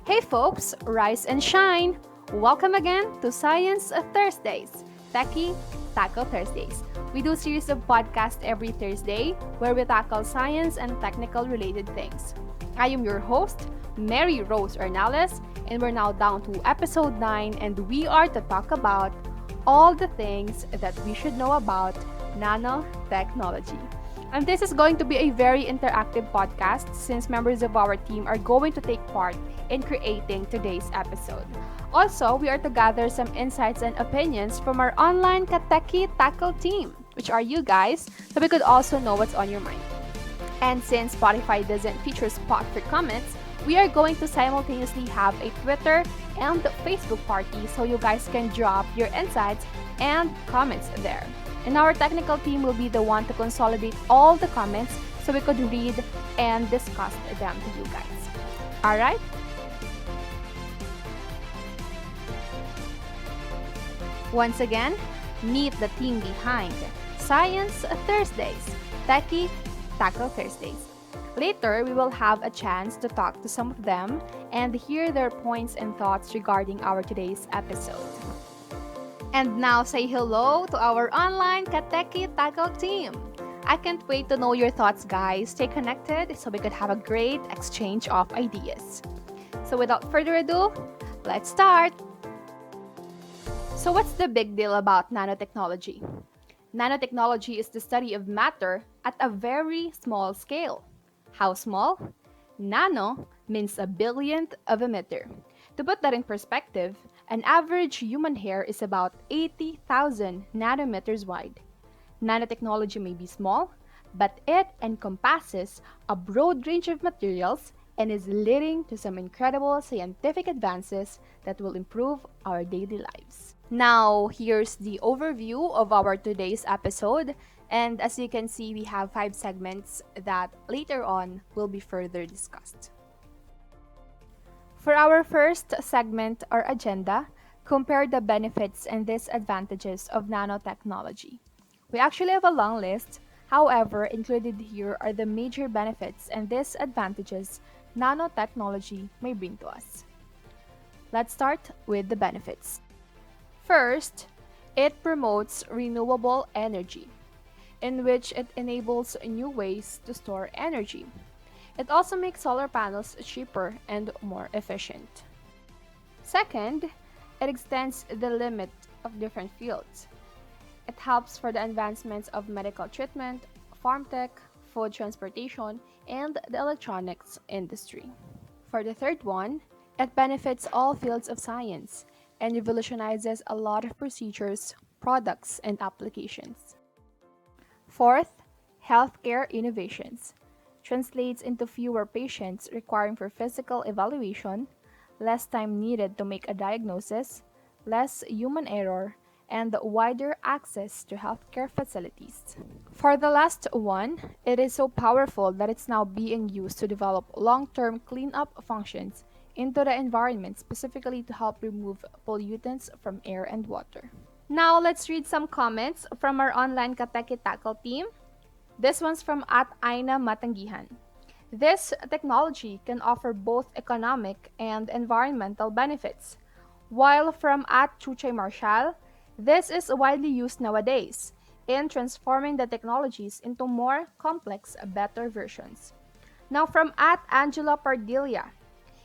Hey folks, rise and shine! Welcome again to Science Thursdays, Techie Tackle Thursdays. We do a series of podcasts every Thursday where we tackle science and technical related things. I am your host, Mary Rose Ornales, and we're now down to episode 9, and we are to talk about all the things that we should know about nanotechnology. And this is going to be a very interactive podcast since members of our team are going to take part in creating today's episode. Also, we are to gather some insights and opinions from our online Kateki Tackle team, which are you guys, so we could also know what's on your mind. And since Spotify doesn't feature spot for comments, we are going to simultaneously have a Twitter and Facebook party so you guys can drop your insights and comments there. And our technical team will be the one to consolidate all the comments so we could read and discuss them to you guys. Alright? Once again, meet the team behind Science Thursdays, Techie Tackle Thursdays. Later, we will have a chance to talk to some of them and hear their points and thoughts regarding our today's episode. And now say hello to our online Kateki Tackle team. I can't wait to know your thoughts, guys. Stay connected so we could have a great exchange of ideas. So without further ado, let's start! So what's the big deal about nanotechnology? Nanotechnology is the study of matter at a very small scale. How small? Nano means a billionth of a meter. To put that in perspective, an average human hair is about 80,000 nanometers wide. Nanotechnology may be small, but it encompasses a broad range of materials and is leading to some incredible scientific advances that will improve our daily lives. Now, here's the overview of our today's episode. And as you can see, we have 5 segments that later on will be further discussed. For our first segment or agenda, compare the benefits and disadvantages of nanotechnology. We actually have a long list. However, included here are the major benefits and disadvantages nanotechnology may bring to us. Let's start with the benefits. First, it promotes renewable energy, in which it enables new ways to store energy. It also makes solar panels cheaper and more efficient. Second, it extends the limit of different fields. It helps for the advancements of medical treatment, farm tech, food transportation, and the electronics industry. For the third one, it benefits all fields of science and revolutionizes a lot of procedures, products, and applications. Fourth, healthcare innovations. Translates into fewer patients requiring for physical evaluation, less time needed to make a diagnosis, less human error, and wider access to healthcare facilities. For the last one, it is so powerful that it's now being used to develop long-term cleanup functions into the environment specifically to help remove pollutants from air and water. Now let's read some comments from our online Kateki Tackle team. This one's from @Aina Matanggihan. This technology can offer both economic and environmental benefits. While from @Chuchay Marshall, this is widely used nowadays in transforming the technologies into more complex, better versions. Now from @Angela Pardilla,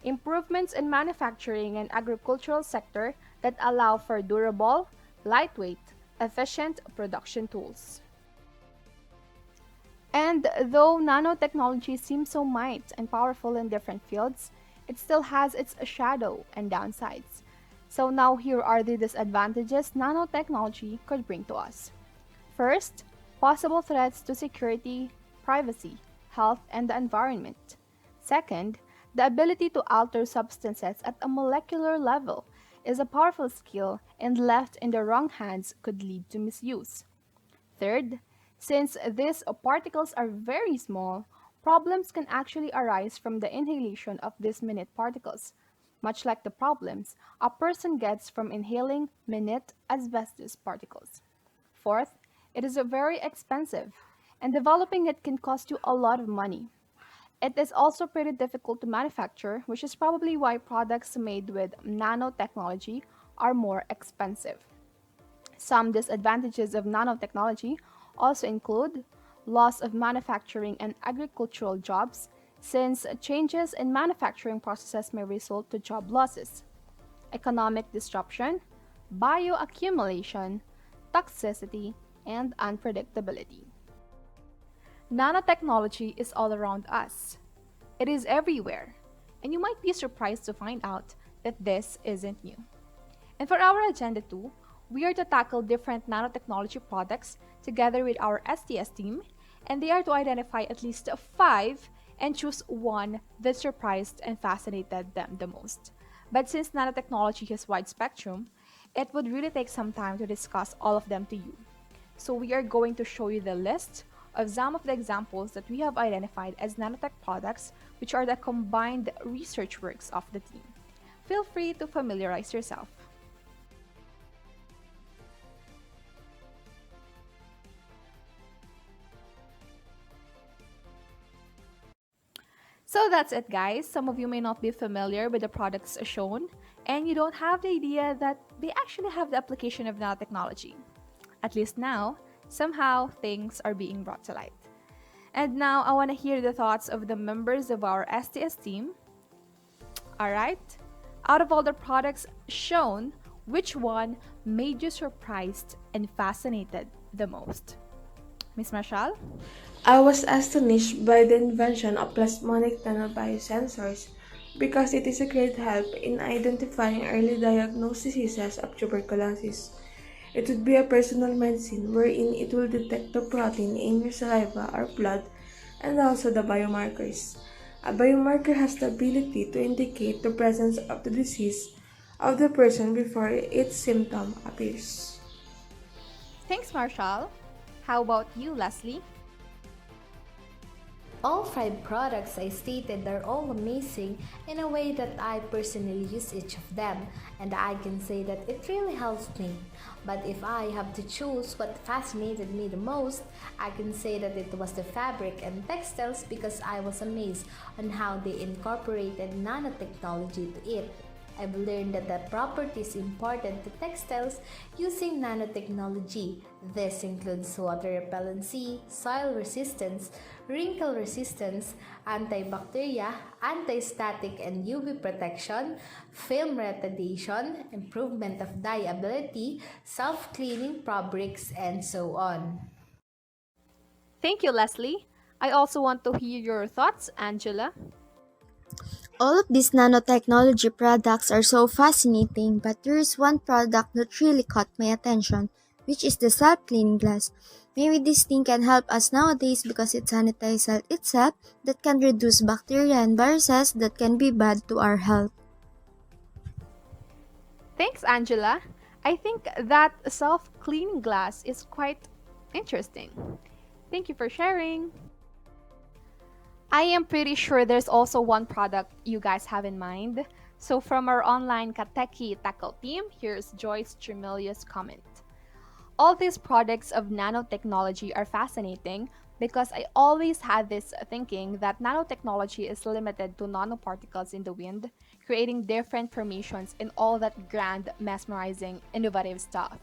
improvements in manufacturing and agricultural sector that allow for durable, lightweight, efficient production tools. And though nanotechnology seems so might and powerful in different fields, it still has its shadow and downsides. So now here are the disadvantages nanotechnology could bring to us. First, possible threats to security, privacy, health, and the environment. Second, the ability to alter substances at a molecular level is a powerful skill and left in the wrong hands could lead to misuse. Third, since these particles are very small, problems can actually arise from the inhalation of these minute particles, much like the problems a person gets from inhaling minute asbestos particles. Fourth, it is very expensive, and developing it can cost you a lot of money. It is also pretty difficult to manufacture, which is probably why products made with nanotechnology are more expensive. Some disadvantages of nanotechnology also include loss of manufacturing and agricultural jobs, since changes in manufacturing processes may result to job losses, economic disruption, bioaccumulation, toxicity, and unpredictability. Nanotechnology is all around us. It is everywhere, and you might be surprised to find out that this isn't new. And for our Agenda 2, we are to tackle different nanotechnology products together with our STS team, and they are to identify at least five and choose one that surprised and fascinated them the most. But since nanotechnology has wide spectrum, it would really take some time to discuss all of them to you. So we are going to show you the list of some of the examples that we have identified as nanotech products, which are the combined research works of the team. Feel free to familiarize yourself. So that's it, guys. Some of you may not be familiar with the products shown, and you don't have the idea that they actually have the application of nanotechnology. At least now, somehow things are being brought to light. And now I want to hear the thoughts of the members of our STS team. Alright? Out of all the products shown, which one made you surprised and fascinated the most? Miss Marshall? I was astonished by the invention of plasmonic nanobiosensors because it is a great help in identifying early diagnoses of tuberculosis. It would be a personal medicine wherein it will detect the protein in your saliva or blood and also the biomarkers. A biomarker has the ability to indicate the presence of the disease of the person before its symptom appears. Thanks, Marshall. How about you, Leslie? All five products I stated are all amazing in a way that I personally use each of them, and I can say that it really helps me. But if I have to choose what fascinated me the most, I can say that it was the fabric and textiles because I was amazed on how they incorporated nanotechnology to it. I've learned that the properties important to textiles using nanotechnology. This includes water repellency, soil resistance, wrinkle resistance, antibacteria, anti-static and UV protection, film retardation, improvement of dye ability, self-cleaning fabrics, and so on. Thank you, Leslie. I also want to hear your thoughts, Angela. All of these nanotechnology products are so fascinating, but there is one product that really caught my attention, which is the self-cleaning glass. Maybe this thing can help us nowadays because it sanitizes itself that can reduce bacteria and viruses that can be bad to our health. Thanks, Angela. I think that self cleaning glass is quite interesting. Thank you for sharing. I am pretty sure there's also one product you guys have in mind. So, from our online Kateki Tackle team, here's Joyce Tremilius' comment. All these products of nanotechnology are fascinating because I always had this thinking that nanotechnology is limited to nanoparticles in the wind, creating different formations and all that grand, mesmerizing, innovative stuff.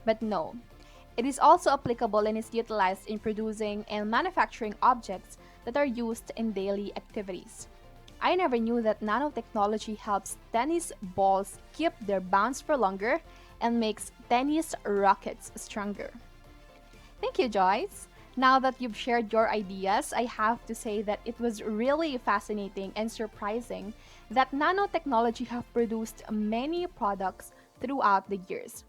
But no, it is also applicable and is utilized in producing and manufacturing objects that are used in daily activities. I never knew that nanotechnology helps tennis balls keep their bounce for longer and makes tennis rackets stronger. Thank you, Joyce. Now that you've shared your ideas, I have to say that it was really fascinating and surprising that nanotechnology have produced many products throughout the years.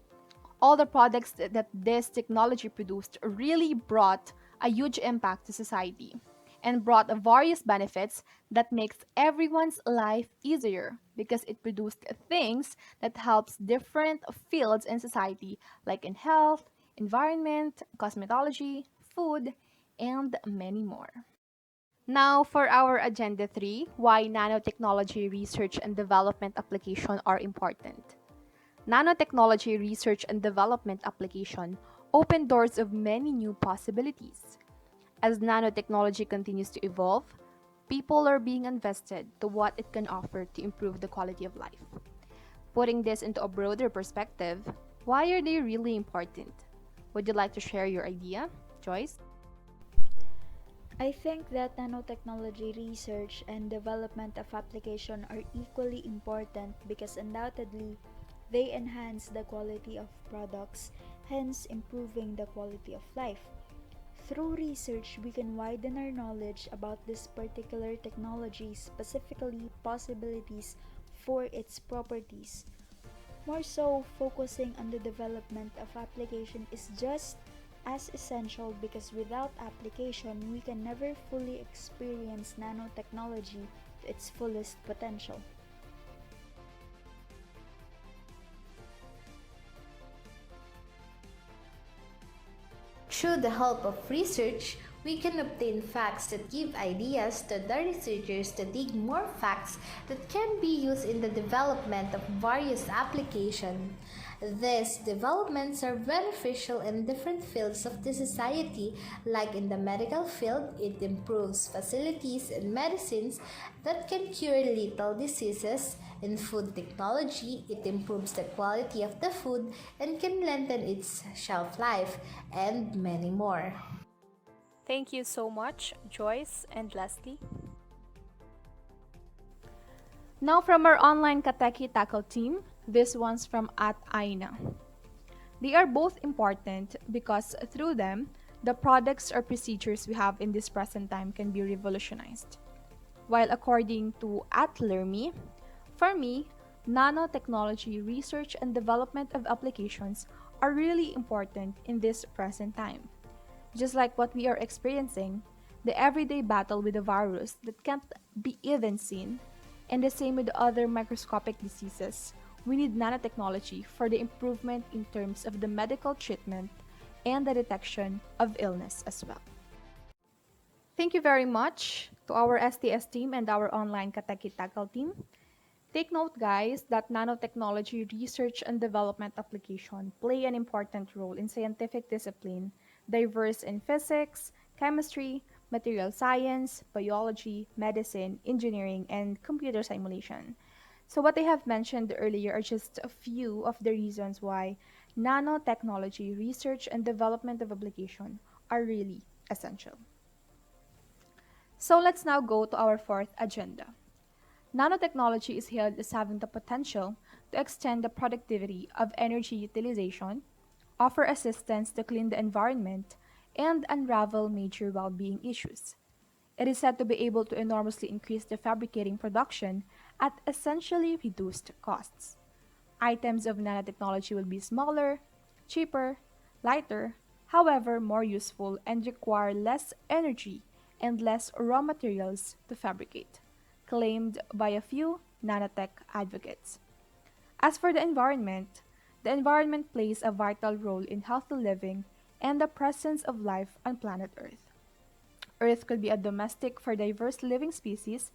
All the products that this technology produced really brought a huge impact to society and brought various benefits that makes everyone's life easier because it produced things that helps different fields in society like in health, environment, cosmetology, food, and many more. Now for our agenda 3, why nanotechnology research and development application are important. Nanotechnology research and development application open doors of many new possibilities. As nanotechnology continues to evolve, People are being invested to what it can offer to improve the quality of life. Putting this into a broader perspective, why are they really important? Would you like to share your idea, Joyce? I think that nanotechnology research and development of application are equally important because undoubtedly they enhance the quality of products, hence improving the quality of life. Through research, we can widen our knowledge about this particular technology, specifically possibilities for its properties. More so, focusing on the development of application is just as essential because without application, we can never fully experience nanotechnology to its fullest potential. Through the help of research, we can obtain facts that give ideas to the researchers to dig more facts that can be used in the development of various applications. These developments are beneficial in different fields of the society, like in the medical field, it improves facilities and medicines that can cure lethal diseases. In food technology, it improves the quality of the food and can lengthen its shelf life, and many more. Thank you so much, Joyce and Leslie. Now from our online Kateki Tackle team, this one's from at Aina. They are both important because through them, the products or procedures we have in this present time can be revolutionized. While according to Atlerme, for me, nanotechnology research and development of applications are really important in this present time. Just like what we are experiencing, the everyday battle with a virus that can't be even seen, and the same with other microscopic diseases, we need nanotechnology for the improvement in terms of the medical treatment and the detection of illness as well. Thank you very much to our STS team and our online Kateki Tackle team. Take note, guys, that nanotechnology research and development application play an important role in scientific discipline, diverse in physics, chemistry, material science, biology, medicine, engineering, and computer simulation. So, what I have mentioned earlier are just a few of the reasons why nanotechnology research and development of application are really essential. So, let's now go to our fourth agenda. Nanotechnology is hailed as having the potential to extend the productivity of energy utilization, offer assistance to clean the environment, and unravel major well being issues. It is said to be able to enormously increase the fabricating production at essentially reduced costs. Items of nanotechnology will be smaller, cheaper, lighter, however, more useful and require less energy and less raw materials to fabricate, claimed by a few nanotech advocates. As for the environment plays a vital role in healthy living and the presence of life on planet Earth. Earth could be a domestic for diverse living species,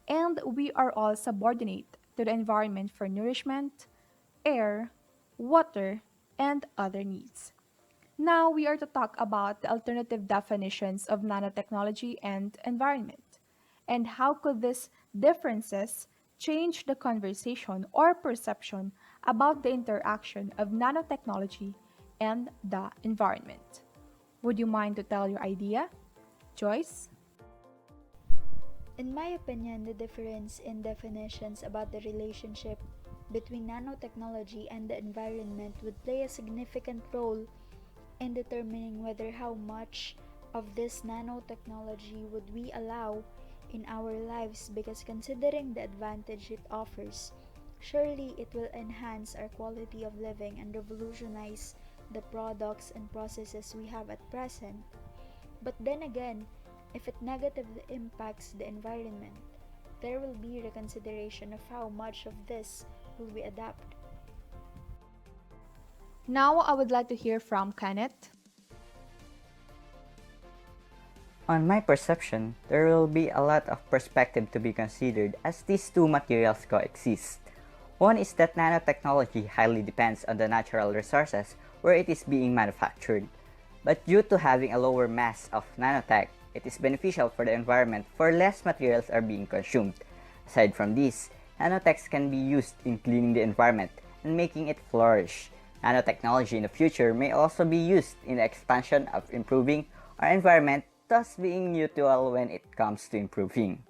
and we are all subordinate to the environment for nourishment, air, water, and other needs. Now we are to talk about the alternative definitions of nanotechnology and environment. And how could these differences change the conversation or perception about the interaction of nanotechnology and the environment? Would you mind to tell your idea, Joyce? In my opinion, the difference in definitions about the relationship between nanotechnology and the environment would play a significant role in determining whether how much of this nanotechnology would we allow in our lives because considering the advantage it offers, surely it will enhance our quality of living and revolutionize the products and processes we have at present. But then again, if it negatively impacts the environment, there will be reconsideration of how much of this will we adapt. Now I would like to hear from Kenneth. On my perception, there will be a lot of perspective to be considered as these two materials coexist. One is that nanotechnology highly depends on the natural resources where it is being manufactured. But due to having a lower mass of nanotech, it is beneficial for the environment for less materials are being consumed. Aside from this, nanotechs can be used in cleaning the environment and making it flourish. Nanotechnology in the future may also be used in the expansion of improving our environment, thus being neutral when it comes to improving.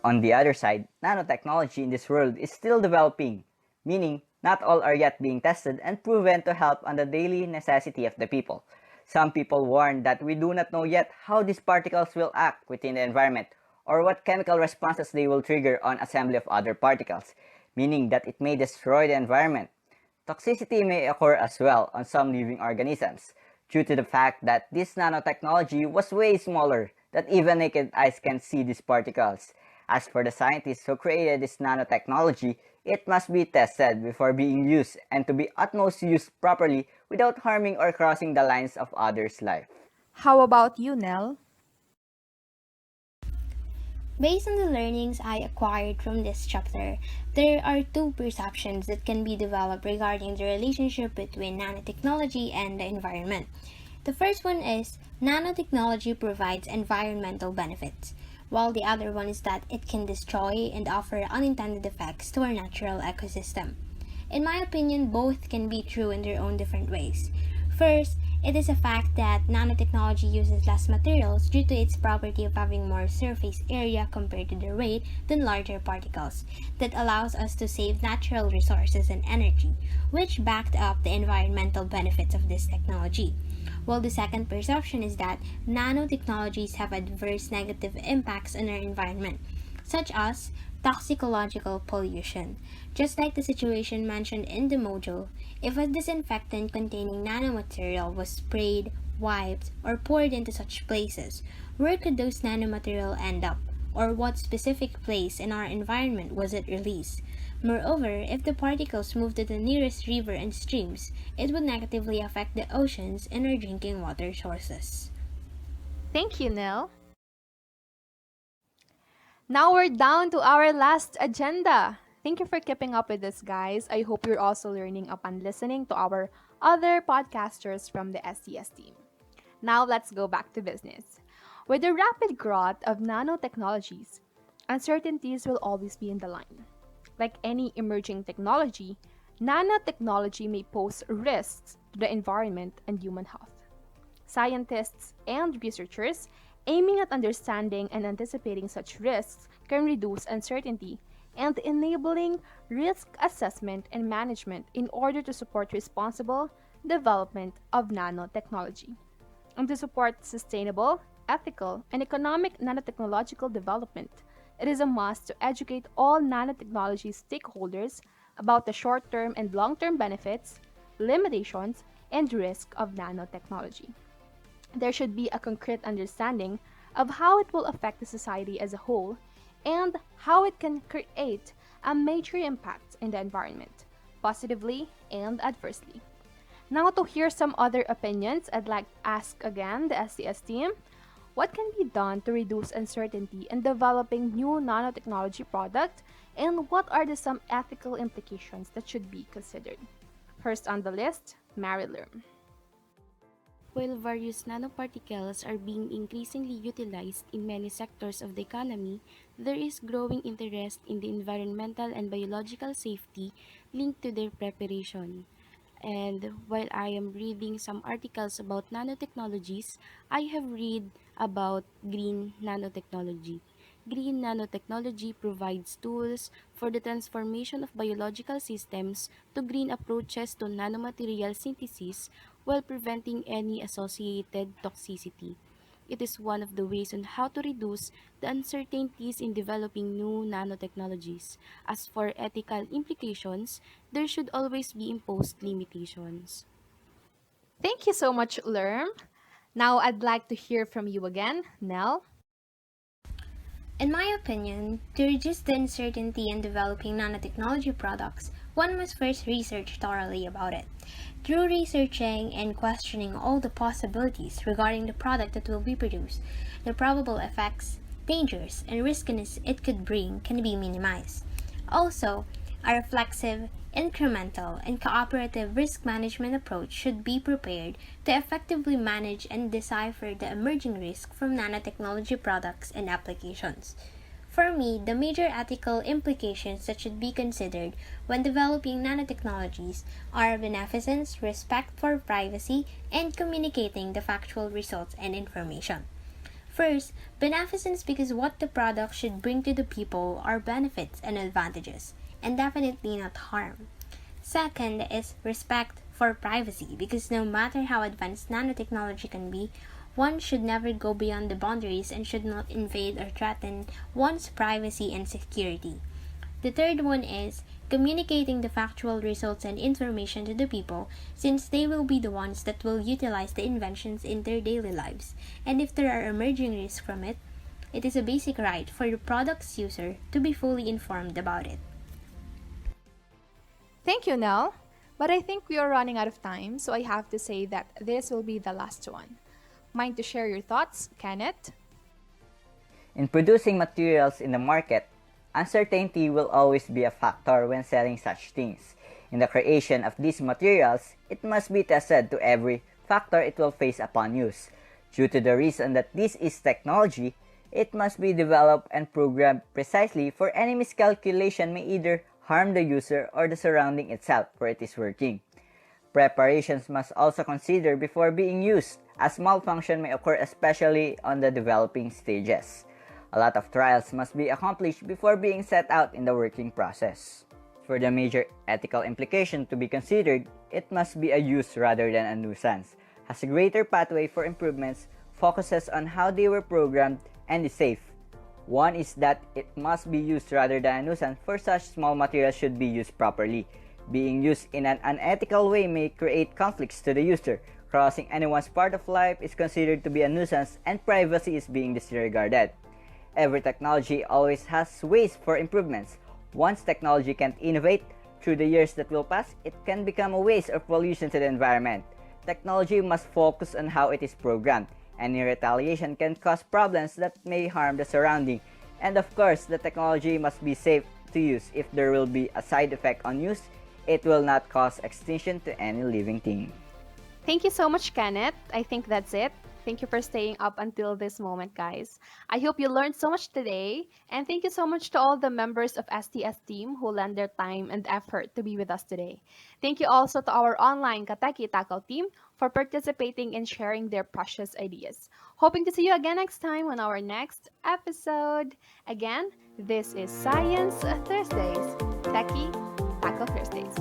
On the other side, nanotechnology in this world is still developing, meaning not all are yet being tested and proven to help on the daily necessity of the people. Some people warn that we do not know yet how these particles will act within the environment or what chemical responses they will trigger on assembly of other particles, meaning that it may destroy the environment. Toxicity may occur as well on some living organisms due to the fact that this nanotechnology was way smaller that even naked eyes can see these particles. As for the scientists who created this nanotechnology, it must be tested before being used and to be utmost used properly without harming or crossing the lines of others' life. How about you, Nell? Based on the learnings I acquired from this chapter, there are two perceptions that can be developed regarding the relationship between nanotechnology and the environment. The first one is nanotechnology provides environmental benefits, while the other one is that it can destroy and offer unintended effects to our natural ecosystem. In my opinion, both can be true in their own different ways. First, it is a fact that nanotechnology uses less materials due to its property of having more surface area compared to the rate than larger particles. That allows us to save natural resources and energy, which backed up the environmental benefits of this technology. While the second perception is that nanotechnologies have adverse negative impacts on our environment, such as toxicological pollution. Just like the situation mentioned in the module, if a disinfectant containing nanomaterial was sprayed, wiped, or poured into such places, where could those nanomaterial end up? Or what specific place in our environment was it released? Moreover, if the particles moved to the nearest river and streams, it would negatively affect the oceans and our drinking water sources. Thank you, Nell. Now we're down to our last agenda. Thank you for keeping up with this, guys. I hope you're also learning upon listening to our other podcasters from the STS team. Now let's go back to business. With the rapid growth of nanotechnologies, uncertainties will always be in the line. Like any emerging technology, nanotechnology may pose risks to the environment and human health. Scientists and researchers aiming at understanding and anticipating such risks can reduce uncertainty and enabling risk assessment and management in order to support responsible development of nanotechnology. And to support sustainable, ethical, and economic nanotechnological development, it is a must to educate all nanotechnology stakeholders about the short term and long term benefits, limitations, and risk of nanotechnology. There should be a concrete understanding of how it will affect the society as a whole and how it can create a major impact in the environment, positively and adversely. Now, to hear some other opinions, I'd like to ask again the STS team what can be done to reduce uncertainty in developing new nanotechnology products and what are the some ethical implications that should be considered? First on the list, Mary Lerm. While various nanoparticles are being increasingly utilized in many sectors of the economy, there is growing interest in the environmental and biological safety linked to their preparation. And while I am reading some articles about nanotechnologies, I have read about green nanotechnology. Green nanotechnology provides tools for the transformation of biological systems to green approaches to nanomaterial synthesis while preventing any associated toxicity. It is one of the ways on how to reduce the uncertainties in developing new nanotechnologies. As for ethical implications, there should always be imposed limitations. Thank you so much, Lerm. Now I'd like to hear from you again, Nell. In my opinion, to reduce the uncertainty in developing nanotechnology products, one must first research thoroughly about it. Through researching and questioning all the possibilities regarding the product that will be produced, the probable effects, dangers, and riskiness it could bring can be minimized. Also, a reflexive, incremental, and cooperative risk management approach should be prepared to effectively manage and decipher the emerging risk from nanotechnology products and applications. For me, the major ethical implications that should be considered when developing nanotechnologies are beneficence, respect for privacy, and communicating the factual results and information. First, beneficence because what the product should bring to the people are benefits and advantages, and definitely not harm. Second is respect for privacy because no matter how advanced nanotechnology can be, one should never go beyond the boundaries and should not invade or threaten one's privacy and security. The third one is communicating the factual results and information to the people since they will be the ones that will utilize the inventions in their daily lives. And if there are emerging risks from it, it is a basic right for the product's user to be fully informed about it. Thank you, Nell. But I think we are running out of time, so I have to say that this will be the last one. Mind to share your thoughts, Kenneth? In producing materials in the market, uncertainty will always be a factor when selling such things. In the creation of these materials, it must be tested to every factor it will face upon use. Due to the reason that this is technology, it must be developed and programmed precisely for any miscalculation may either harm the user or the surrounding itself where it is working. Preparations must also consider before being used, as malfunction may occur especially on the developing stages. A lot of trials must be accomplished before being set out in the working process. For the major ethical implication to be considered, it must be a use rather than a nuisance, has a greater pathway for improvements, focuses on how they were programmed, and is safe. One is that it must be used rather than a nuisance, for such small materials should be used properly. Being used in an unethical way may create conflicts to the user. Crossing anyone's part of life is considered to be a nuisance and privacy is being disregarded. Every technology always has ways for improvements. Once technology can't innovate, through the years that will pass, it can become a waste or pollution to the environment. Technology must focus on how it is programmed. Any retaliation can cause problems that may harm the surrounding. And of course, the technology must be safe to use. If there will be a side effect on use, it will not cause extinction to any living thing. Thank you so much, Kenneth. I think that's it. Thank you for staying up until this moment, guys. I hope you learned so much today. And thank you so much to all the members of STS team who lend their time and effort to be with us today. Thank you also to our online Kateki Tackle team for participating and sharing their precious ideas. Hoping to see you again next time on our next episode. Again, this is Science Thursdays. Techie Tackle Thursdays.